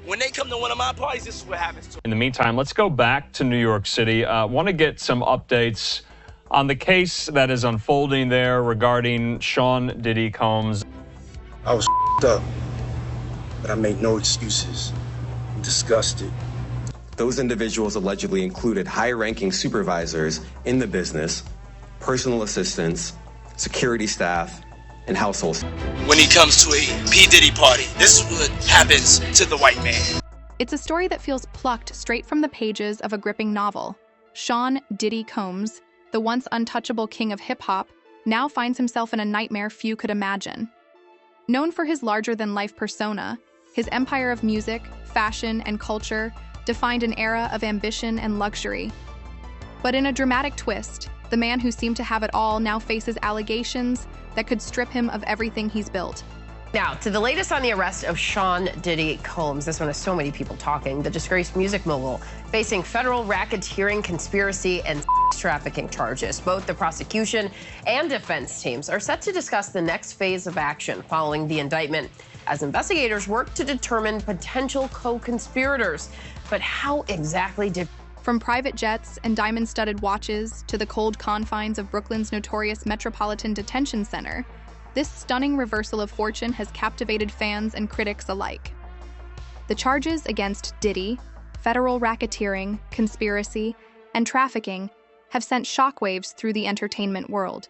When they come to one of my parties, this is what happens to them. In the meantime, let's go back to New York City. Want to get some updates on the case that is unfolding there regarding Sean Diddy Combs. I was up, but I made no excuses. I'm disgusted. Those individuals allegedly included high-ranking supervisors in the business, personal assistants, security staff, and households. When he comes to a P. Diddy party, this is what happens to the white man. It's a story that feels plucked straight from the pages of a gripping novel. Sean Diddy Combs, the once untouchable king of hip-hop, now finds himself in a nightmare few could imagine. Known for his larger-than-life persona, his empire of music, fashion, and culture defined an era of ambition and luxury. But in a dramatic twist, the man who seemed to have it all now faces allegations that could strip him of everything he's built. Now, to the latest on the arrest of Sean Diddy Combs. This one has so many people talking. The disgraced music mogul facing federal racketeering, conspiracy, and trafficking charges. Both the prosecution and defense teams are set to discuss the next phase of action following the indictment as investigators work to determine potential co-conspirators. But how exactly did... From private jets and diamond-studded watches to the cold confines of Brooklyn's notorious Metropolitan Detention Center, this stunning reversal of fortune has captivated fans and critics alike. The charges against Diddy, federal racketeering, conspiracy, and trafficking have sent shockwaves through the entertainment world.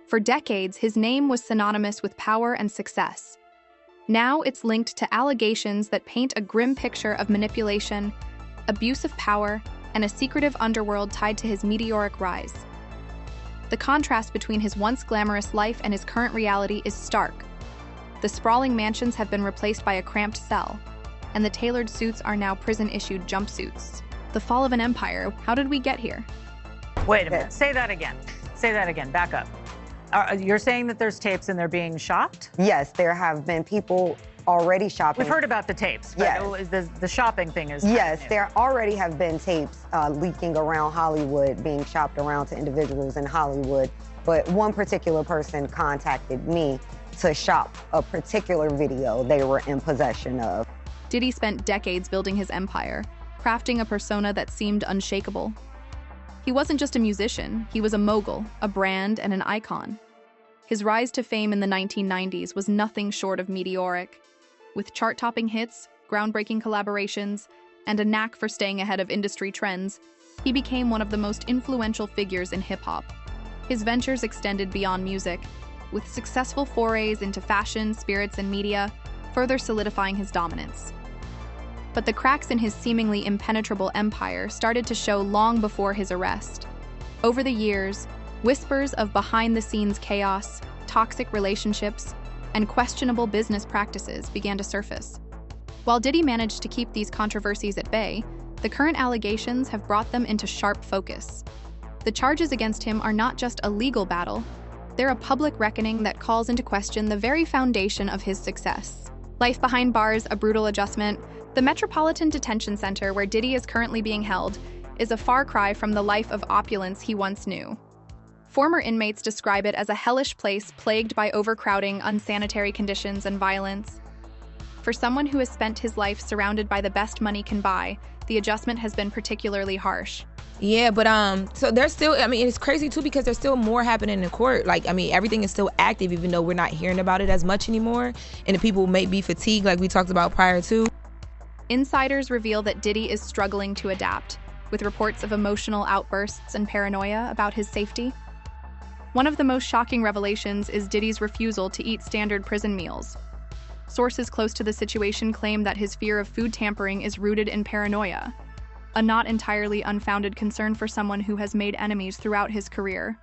For decades, his name was synonymous with power and success. Now it's linked to allegations that paint a grim picture of manipulation, abuse of power, and a secretive underworld tied to his meteoric rise. The contrast between his once glamorous life and his current reality is stark. The sprawling mansions have been replaced by a cramped cell, and the tailored suits are now prison-issued jumpsuits. The fall of an empire. How did we get here? Wait a minute. Say that again. Say that again. Back up. You're saying that there's tapes and they're being shopped? Yes, there have been people already shopping. We've heard about the tapes, but yes. The shopping thing is... Yes, there already have been tapes leaking around Hollywood, being shopped around to individuals in Hollywood. But one particular person contacted me to shop a particular video they were in possession of. Diddy spent decades building his empire, crafting a persona that seemed unshakable. He wasn't just a musician, he was a mogul, a brand, and an icon. His rise to fame in the 1990s was nothing short of meteoric. With chart-topping hits, groundbreaking collaborations, and a knack for staying ahead of industry trends, he became one of the most influential figures in hip-hop. His ventures extended beyond music, with successful forays into fashion, spirits, and media, further solidifying his dominance. But the cracks in his seemingly impenetrable empire started to show long before his arrest. Over the years, whispers of behind-the-scenes chaos, toxic relationships, and questionable business practices began to surface. While Diddy managed to keep these controversies at bay, the current allegations have brought them into sharp focus. The charges against him are not just a legal battle, they're a public reckoning that calls into question the very foundation of his success. Life behind bars, a brutal adjustment. The Metropolitan Detention Center, where Diddy is currently being held, is a far cry from the life of opulence he once knew. Former inmates describe it as a hellish place plagued by overcrowding, unsanitary conditions, and violence. For someone who has spent his life surrounded by the best money can buy, the adjustment has been particularly harsh. Yeah, but so there's still, I mean, it's crazy too because there's still more happening in court. Like, I mean, everything is still active even though we're not hearing about it as much anymore. And the people may be fatigued like we talked about prior to. Insiders reveal that Diddy is struggling to adapt, with reports of emotional outbursts and paranoia about his safety. One of the most shocking revelations is Diddy's refusal to eat standard prison meals. Sources close to the situation claim that his fear of food tampering is rooted in paranoia, a not entirely unfounded concern for someone who has made enemies throughout his career.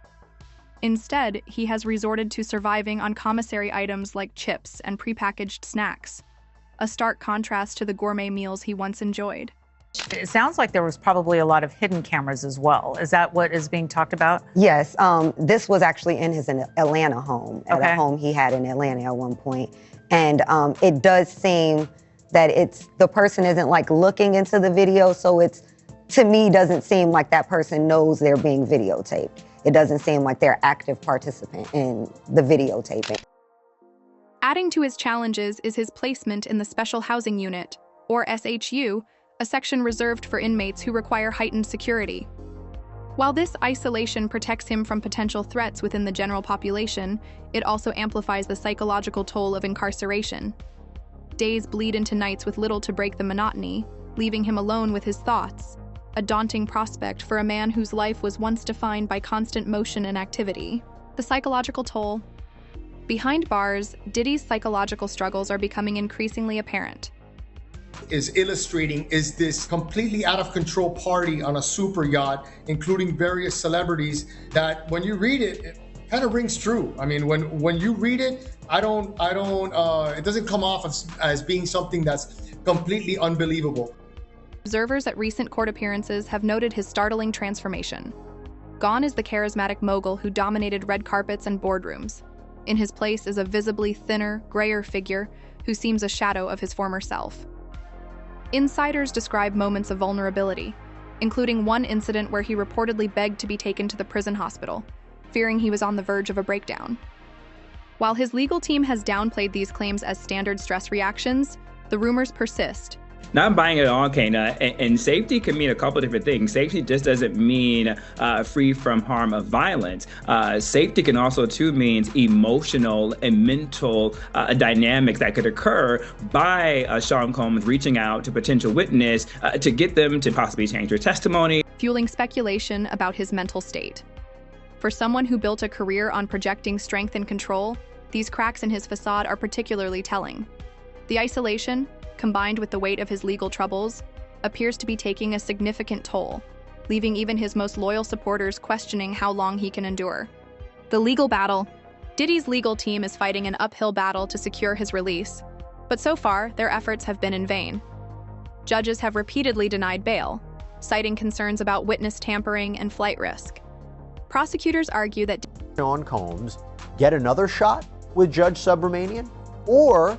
Instead, he has resorted to surviving on commissary items like chips and prepackaged snacks, a stark contrast to the gourmet meals he once enjoyed. It sounds like there was probably a lot of hidden cameras as well. Is that what is being talked about? Yes, this was actually in his Atlanta home, at a home he had in Atlanta at one point. And it does seem that the person isn't like looking into the video, so it's, to me, doesn't seem like that person knows they're being videotaped. It doesn't seem like they're active participant in the videotaping. Adding to his challenges is his placement in the special housing unit, or SHU, a section reserved for inmates who require heightened security. While this isolation protects him from potential threats within the general population, it also amplifies the psychological toll of incarceration. Days bleed into nights with little to break the monotony, leaving him alone with his thoughts, a daunting prospect for a man whose life was once defined by constant motion and activity. The psychological toll. Behind bars, Diddy's psychological struggles are becoming increasingly apparent. Is illustrating is this completely out of control party on a super yacht, including various celebrities, that when you read it, it kind of rings true. I mean, when you read it, it doesn't come off as being something that's completely unbelievable. Observers at recent court appearances have noted his startling transformation. Gone is the charismatic mogul who dominated red carpets and boardrooms. In his place is a visibly thinner, grayer figure who seems a shadow of his former self. Insiders describe moments of vulnerability, including one incident where he reportedly begged to be taken to the prison hospital, fearing he was on the verge of a breakdown. While his legal team has downplayed these claims as standard stress reactions, the rumors persist. Not buying it all, Kana, and safety can mean a couple different things. Safety just doesn't mean free from harm of violence. Safety can also too means emotional and mental dynamics that could occur by Sean Combs reaching out to potential witness to get them to possibly change their testimony. Fueling speculation about his mental state. For someone who built a career on projecting strength and control, these cracks in his facade are particularly telling. The isolation, combined with the weight of his legal troubles, appears to be taking a significant toll, leaving even his most loyal supporters questioning how long he can endure. The legal battle. Diddy's legal team is fighting an uphill battle to secure his release, but so far, their efforts have been in vain. Judges have repeatedly denied bail, citing concerns about witness tampering and flight risk. Prosecutors argue that Sean Combs get another shot with Judge Subramanian, or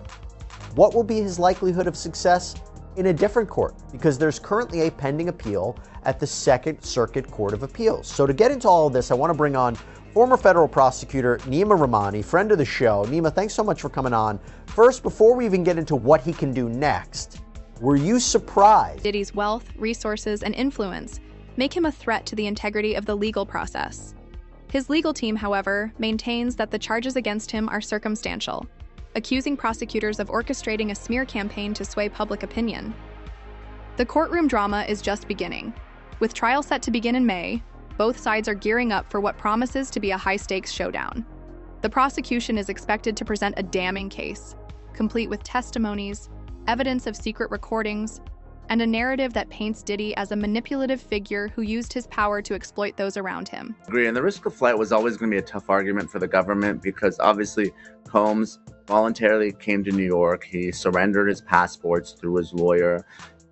what will be his likelihood of success in a different court? Because there's currently a pending appeal at the Second Circuit Court of Appeals. So to get into all of this, I want to bring on former federal prosecutor Nima Rahmani, friend of the show. Nima, thanks so much for coming on. First, before we even get into what he can do next, were you surprised? Diddy's wealth, resources, and influence make him a threat to the integrity of the legal process. His legal team, however, maintains that the charges against him are circumstantial, accusing prosecutors of orchestrating a smear campaign to sway public opinion. The courtroom drama is just beginning. With trial set to begin in May, both sides are gearing up for what promises to be a high-stakes showdown. The prosecution is expected to present a damning case, complete with testimonies, evidence of secret recordings, and a narrative that paints Diddy as a manipulative figure who used his power to exploit those around him. I agree, and the risk of flight was always going to be a tough argument for the government because obviously Combs voluntarily came to New York. He surrendered his passports through his lawyer.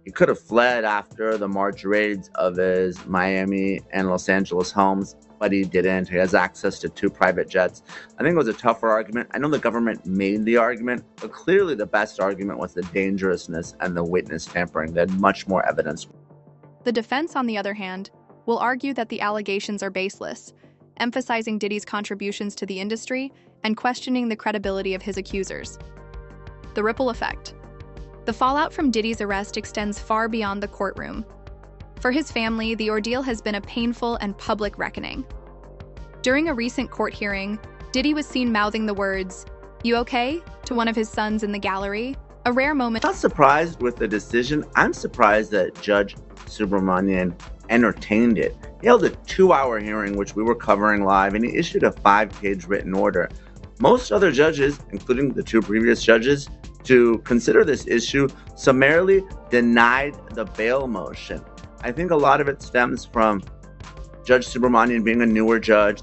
He could have fled after the March raids of his Miami and Los Angeles homes, but he didn't. He has access to 2 private jets. I think it was a tougher argument. I know the government made the argument, but clearly the best argument was the dangerousness and the witness tampering. They had much more evidence. The defense, on the other hand, will argue that the allegations are baseless, emphasizing Diddy's contributions to the industry and questioning the credibility of his accusers. The ripple effect. The fallout from Diddy's arrest extends far beyond the courtroom. For his family, the ordeal has been a painful and public reckoning. During a recent court hearing, Diddy was seen mouthing the words, "You okay?" to one of his sons in the gallery, a rare moment. I'm not surprised with the decision. I'm surprised that Judge Subramanian entertained it. He held a 2-hour hearing, which we were covering live, and he issued a 5-page written order. Most other judges, including the 2 previous judges, to consider this issue, summarily denied the bail motion. I think a lot of it stems from Judge Subramanian being a newer judge.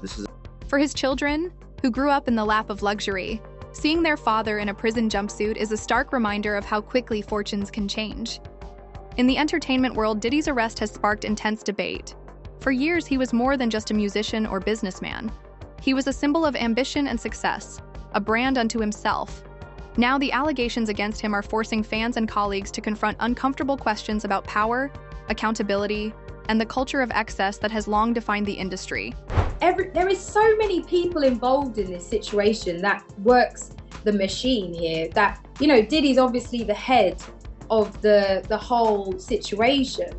For his children, who grew up in the lap of luxury, seeing their father in a prison jumpsuit is a stark reminder of how quickly fortunes can change. In the entertainment world, Diddy's arrest has sparked intense debate. For years, he was more than just a musician or businessman. He was a symbol of ambition and success, a brand unto himself. Now the allegations against him are forcing fans and colleagues to confront uncomfortable questions about power, accountability, and the culture of excess that has long defined the industry. There is so many people involved in this situation that works the machine here that, Diddy's obviously the head of the whole situation,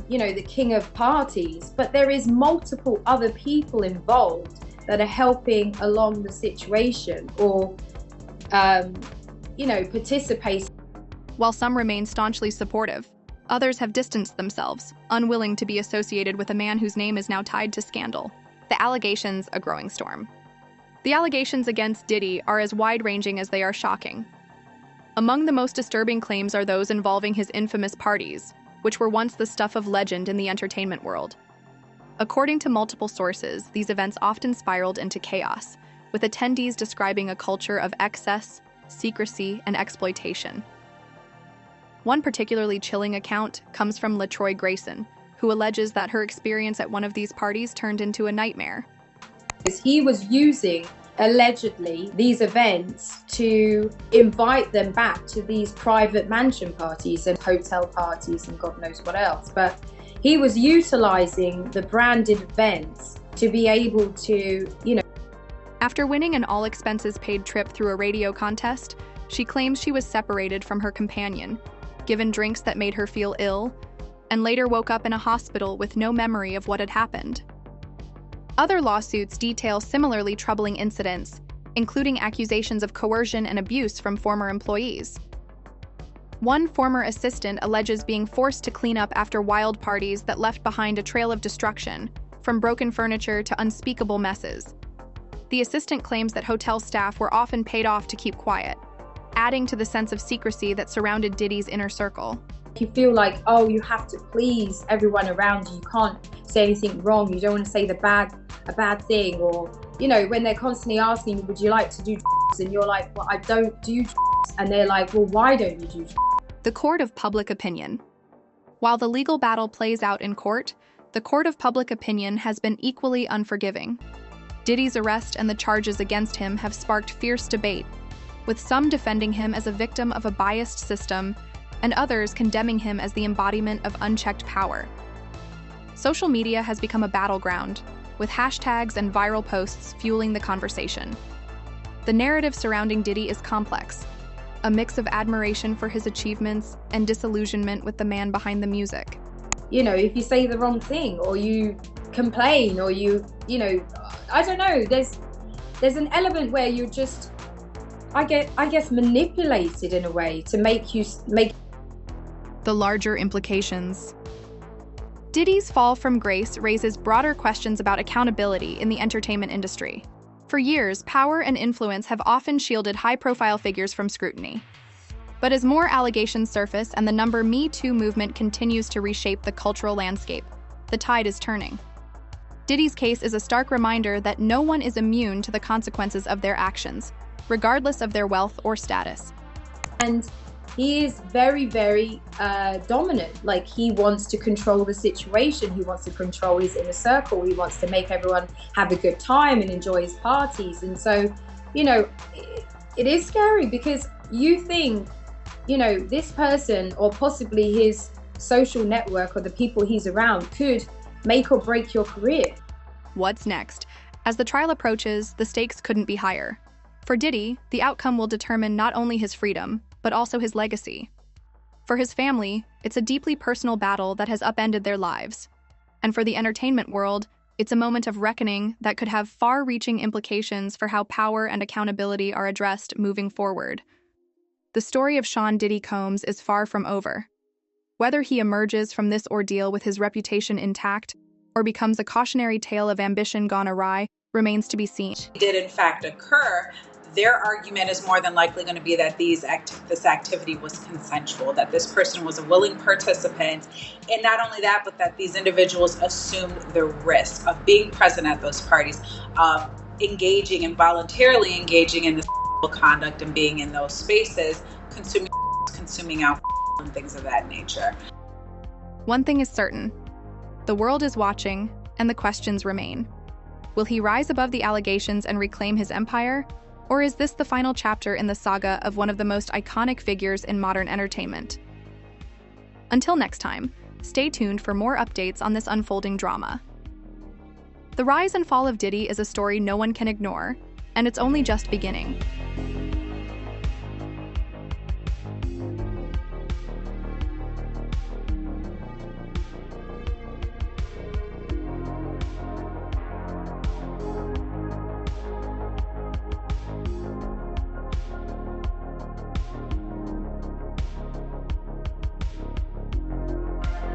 you know, the king of parties, but there is multiple other people involved that are helping along the situation or, you know, participate. While some remain staunchly supportive, others have distanced themselves, unwilling to be associated with a man whose name is now tied to scandal. The allegations, a growing storm. The allegations against Diddy are as wide-ranging as they are shocking. Among the most disturbing claims are those involving his infamous parties, which were once the stuff of legend in the entertainment world. According to multiple sources, these events often spiraled into chaos, with attendees describing a culture of excess, secrecy, and exploitation. One particularly chilling account comes from LaTroy Grayson, who alleges that her experience at one of these parties turned into a nightmare. He was using, allegedly, these events to invite them back to these private mansion parties and hotel parties and God knows what else. But he was utilizing the branded events to be able to, you know. After winning an all-expenses-paid trip through a radio contest, she claims she was separated from her companion, given drinks that made her feel ill, and later woke up in a hospital with no memory of what had happened. Other lawsuits detail similarly troubling incidents, including accusations of coercion and abuse from former employees. One former assistant alleges being forced to clean up after wild parties that left behind a trail of destruction, from broken furniture to unspeakable messes. The assistant claims that hotel staff were often paid off to keep quiet, adding to the sense of secrecy that surrounded Diddy's inner circle. You feel like, oh, you have to please everyone around you. You can't say anything wrong. You don't want to say a bad thing. Or, you know, when they're constantly asking you, would you like to do drugs? And you're like, well, I don't do drugs. And they're like, well, why don't you do drugs? The court of public opinion. While the legal battle plays out in court, the court of public opinion has been equally unforgiving. Diddy's arrest and the charges against him have sparked fierce debate, with some defending him as a victim of a biased system and others condemning him as the embodiment of unchecked power. Social media has become a battleground, with hashtags and viral posts fueling the conversation. The narrative surrounding Diddy is complex, a mix of admiration for his achievements and disillusionment with the man behind the music. You know, if you say the wrong thing or you complain or you know, I don't know, there's an element where you're just, I guess manipulated in a way to make the larger implications. Diddy's fall from grace raises broader questions about accountability in the entertainment industry. For years, power and influence have often shielded high-profile figures from scrutiny. But as more allegations surface and the Me Too movement continues to reshape the cultural landscape, the tide is turning. Diddy's case is a stark reminder that no one is immune to the consequences of their actions, regardless of their wealth or status. And he is very, very dominant. Like, he wants to control the situation. He wants to control his inner circle. He wants to make everyone have a good time and enjoy his parties. And so, you know, it is scary because you think, you know, this person or possibly his social network or the people he's around could make or break your career. What's next? As the trial approaches, the stakes couldn't be higher. For Diddy, the outcome will determine not only his freedom, but also his legacy. For his family, it's a deeply personal battle that has upended their lives. And for the entertainment world, it's a moment of reckoning that could have far-reaching implications for how power and accountability are addressed moving forward. The story of Sean Diddy Combs is far from over. Whether he emerges from this ordeal with his reputation intact or becomes a cautionary tale of ambition gone awry remains to be seen. Did in fact occur, their argument is more than likely going to be that this activity was consensual, that this person was a willing participant, and not only that, but that these individuals assumed the risk of being present at those parties, engaging and voluntarily engaging in this conduct and being in those spaces, consuming alcohol and things of that nature. One thing is certain, the world is watching and the questions remain. Will he rise above the allegations and reclaim his empire? Or is this the final chapter in the saga of one of the most iconic figures in modern entertainment? Until next time, stay tuned for more updates on this unfolding drama. The rise and fall of Diddy is a story no one can ignore, and it's only just beginning.